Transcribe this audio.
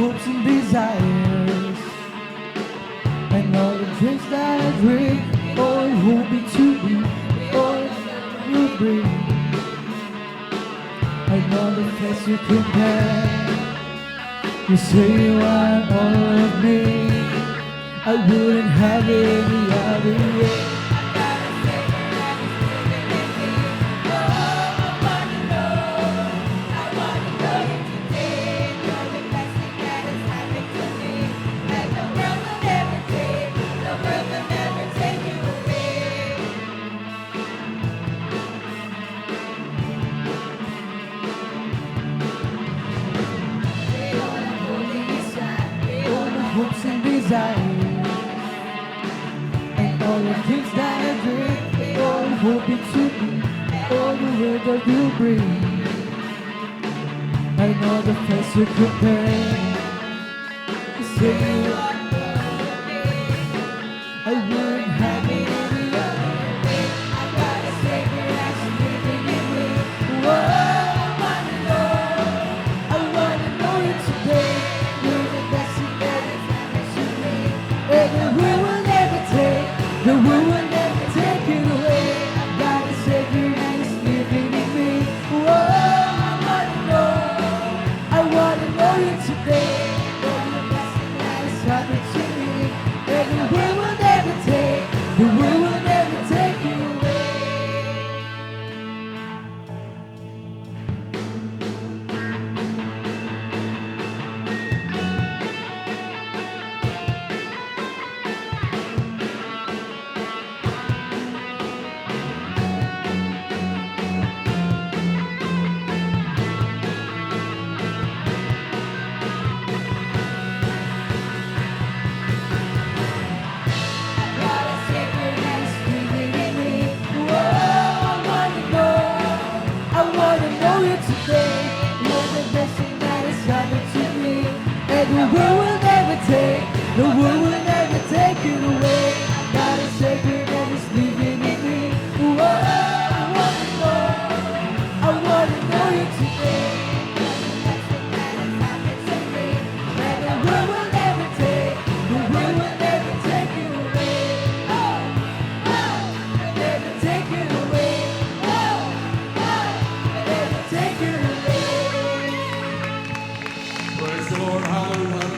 hopes and desires, and all the drinks that I drink, all it won't be too deep, all it will bring. I know the place you compare. You say you want all of me, I wouldn't have it any other way. Hopes and desires, and all the things that I drink, all the hope it to be, all the world that you bring. I know the face you compare. You say you are I wouldn't have it any other way. I gotta say your ass living in me. Whoa, I wanna know you today. You're the best thing that has happened to me. And the world will never take, the world will never take it away. I gotta say your ass living in me. Whoa, I wanna know you today. You're the best thing that has happened to me. And the world will never take, the world will never take you away. The world will never take, the world will never take it away. Got a secret that is living in me. Whoa, I wanna know you today. And the world will never take, the world will never take it away. Never take it away. Never take it away. Praise the Lord, hallelujah.